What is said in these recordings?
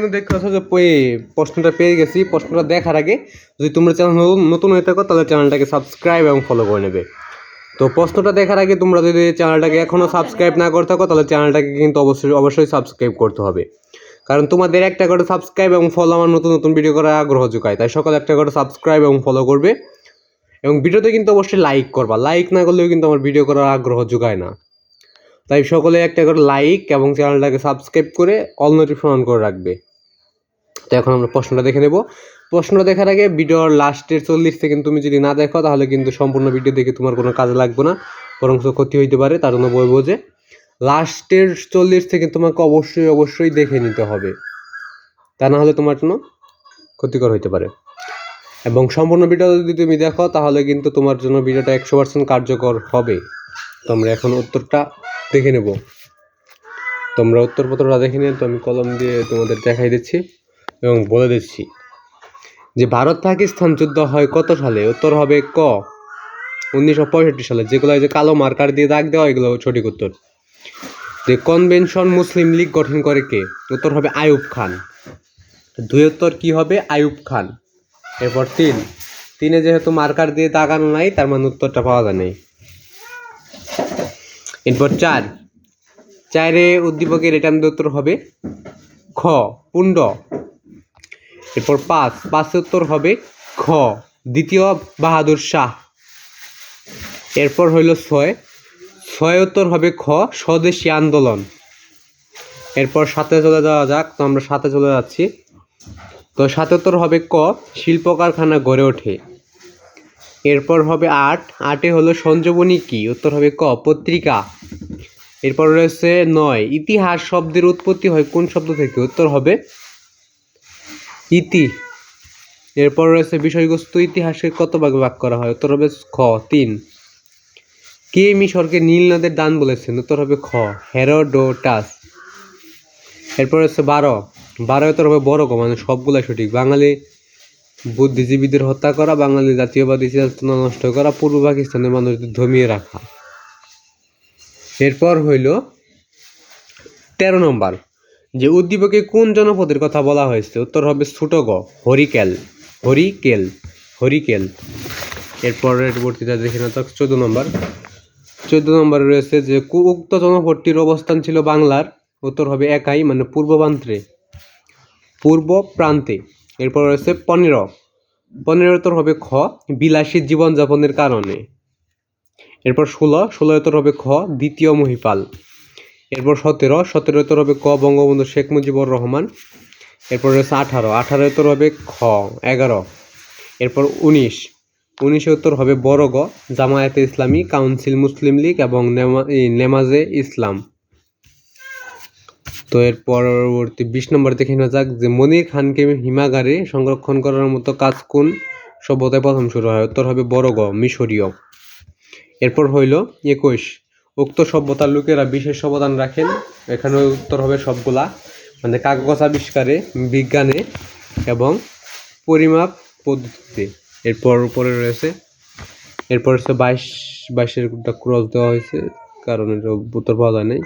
কিন্তু দেখতে পাচ্ছ যে প্রশ্নটা পেয়ে গেছি। প্রশ্নটা দেখার আগে যদি তোমরা চ্যানেল নতুন হয়ে থাকো তাহলে চ্যানেলটাকে সাবস্ক্রাইব এবং ফলো করে নেবে। তো প্রশ্নটা দেখার আগে তোমরা যদি চ্যানেলটাকে এখনও সাবস্ক্রাইব না করে থাকো তাহলে চ্যানেলটাকে কিন্তু অবশ্যই সাবস্ক্রাইব করতে হবে, কারণ তোমাদের একটা করে সাবস্ক্রাইব এবং ফলো আমার নতুন নতুন ভিডিও করার আগ্রহ যোগায়। তাই সকালে একটা করে সাবস্ক্রাইব এবং ফলো করবে, এবং ভিডিওতে কিন্তু অবশ্যই লাইক করবা। লাইক না করলেও কিন্তু আমার ভিডিও করার আগ্রহ যোগায় না। তাই সকলে একটা করে লাইক এবং চ্যানেলটাকে সাবস্ক্রাইব করে অল নোটিফিকেশন অন করে রাখবে। তো এখন আমরা প্রশ্নটা দেখে নেব। প্রশ্নটা দেখার আগে ভিডিওর লাস্টের 40 সেকেন্ড তুমি যদি না দেখো তাহলে কিন্তু সম্পূর্ণ ভিডিও দেখে তোমার কোনো কাজে লাগবে না, বরং ক্ষতি হইতে পারে। তার জন্য বলবো যে লাস্টের 40 সেকেন্ড তোমাকে অবশ্যই দেখে নিতে হবে, তা না হলে তোমার জন্য ক্ষতিকর হইতে পারে। এবং সম্পূর্ণ ভিডিও যদি তুমি দেখো তাহলে কিন্তু তোমার জন্য ভিডিওটা 100% কার্যকর হবে। তোমরা এখন উত্তরটা দেখে নেব। তোমরা উত্তরপত্রটা দেখে নিয়ে তো আমি কলম দিয়ে তোমাদের দেখাই দিচ্ছি এবং বলে দিচ্ছি যে ভারত পাকিস্তান যুদ্ধ হয় কত সালে? উত্তর হবে ক 1965 সালে। যেগুলো যে কালো মার্কার দিয়ে দাগ দেওয়া এগুলো সঠিক উত্তর। যে কনভেনশন মুসলিম লীগ গঠন করে কে? উত্তর হবে আইয়ুব খান। দুই উত্তর কি হবে? আইয়ুব খান। এরপর তিনে যেহেতু মার্কার দিয়ে দাগানো নাই তার মানে উত্তরটা পাওয়া যায় নাই। এরপর চারে উদ্দীপকের রিটার্ন উত্তর হবে খ পুণ্ড। এরপর পাঁচে উত্তর হবে খ দ্বিতীয় বাহাদুর শাহ। এরপর হইল ছয় উত্তর হবে খ স্বদেশী আন্দোলন। এরপর 7-এ চলে যাওয়া যাক। তো আমরা 7-এ চলে যাচ্ছি। তো 7 উত্তর হবে ক শিল্প কারখানা গড়ে ওঠে। এরপর হবে 8-এ হলো সঞ্জীবনী কি? উত্তর হবে ক পত্রিকা। এরপর রয়েছে 9 ইতিহাস শব্দের উৎপত্তি হয় কোন শব্দ থেকে? উত্তর হবে ইতি। এরপর রয়েছে বিষয়বস্তু ইতিহাসকে কত ভাগে ভাগ করা হয়? উত্তর হবে খ 3। কে মিশরকে নীল নদের দান বলেছেন? উত্তর হবে খ হেরোডোটাস। এরপর রয়েছে 12 উত্তর হবে বড় গ, মানে সবগুলাই সঠিক। বাঙালি বুদ্ধিজীবীদের হত্যা করা, বাঙালি জাতীয়বাদী চেতনা নষ্ট করা, পূর্ব পাকিস্তানের মানুষদের ধমিয়ে রাখা। এরপর হইল 13 নম্বর যে উদ্দীপকে কোন জনপদের কথা বলা হয়েছে? উত্তর হবে ছোট গ হরিকেল। এরপরের বর্তিটা দেখে না তো 14 নম্বর রয়েছে যে উক্ত জনপদটির অবস্থান ছিল বাংলার। উত্তর হবে একাই, মানে পূর্ব প্রান্তে। এরপর রয়েছে 15 উত্তর হবে খ বিলাসী জীবনযাপনের কারণে। এরপর 16 উত্তর হবে খ দ্বিতীয় মহিপাল। এরপর 17 উত্তর হবে ক বঙ্গবন্ধু শেখ মুজিবুর রহমান। এরপর রয়েছে 18 উত্তর হবে খ 11। এরপর 19 উত্তর হবে বড় গ জামায়াতে ইসলামী, কাউন্সিল মুসলিম লীগ এবং নেমাজে ইসলাম। তো এর পরবর্তী 20 নম্বর দেখে নেওয়া যাক যে মনির খানকে হিমাগারে সংরক্ষণ করার মতো কাজ কোন সভ্যতায় প্রথম শুরু হয়? উত্তর হবে বড় গ মিশরীয়। এরপর হইল 21 উক্ত সভ্যতার লোকেরা বিশেষ অবদান রাখেন। এখানে উত্তর হবে সবগুলা, মানে কাগজ আবিষ্কারে, বিজ্ঞানে এবং পরিমাপ পদ্ধতিতে। এরপর উপরে রয়েছে 22-এর ক্রস দেওয়া হয়েছে, কারণ এটা উত্তর পাওয়া যায় নাই।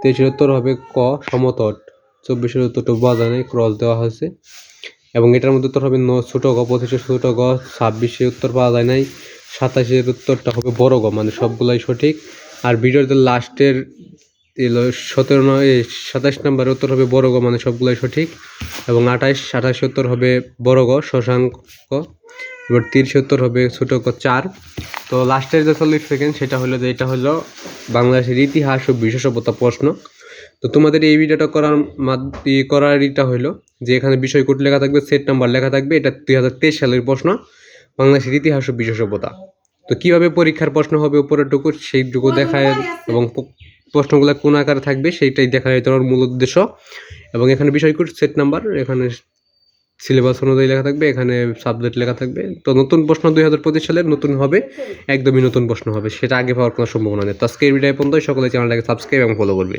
23-এর উত্তর হবে ক সমতট। 24-এর উত্তরটা পাওয়া যায় নাই, ক্রস দেওয়া হয়েছে। এবং এটার মধ্যে উত্তর হবে ছোট গ। 25-এর ছোট গ। 26-এর উত্তর পাওয়া যায় নাই। 27-এর উত্তরটা হবে বড় গ, মানে সবগুলাই সঠিক। আর ভিডিওতে লাস্টের 27 নম্বরের উত্তর হবে বড় গ, মানে সবগুলাই সঠিক। এবং 28 উত্তর হবে বড় গ শশাঙ্ক। এবার 30 উত্তর হবে ছোট গ 4। তো লাস্টের যে 40 সেকেন্ড সেটা হলো যে এটা হলো বাংলাদেশের ইতিহাস ও বিশ্ব সভ্যতা প্রশ্ন। তো তোমাদের এই ভিডিওটা করার এটা হলো যে এখানে বিষয়কোড লেখা থাকবে, সেট নাম্বার লেখা থাকবে। এটা 2023 সালের প্রশ্ন, বাংলাদেশের ইতিহাস ও বিশ্ব সভ্যতা। তো কীভাবে পরীক্ষার প্রশ্ন হবে উপরেরটুকু সেইটুকু দেখায়, এবং প্রশ্নগুলো কোন আকারে থাকবে সেইটাই দেখা যায় তোমার মূল উদ্দেশ্য। এবং এখানে বিষয়কোড, সেট নাম্বার, এখানে সিলেবাস অনুযায়ী লেখা থাকবে, এখানে সাবজেক্ট লেখা থাকবে। তো নতুন প্রশ্ন 2025 সালের নতুন হবে, একদমই নতুন প্রশ্ন হবে, সেটা আগে পাওয়ার কোনো সম্ভাবনা নেই। তো আজকে এই ভিডিও পর্যন্ত সকলে চ্যানেলটাকে সাবস্ক্রাইব এবং ফলো করবে।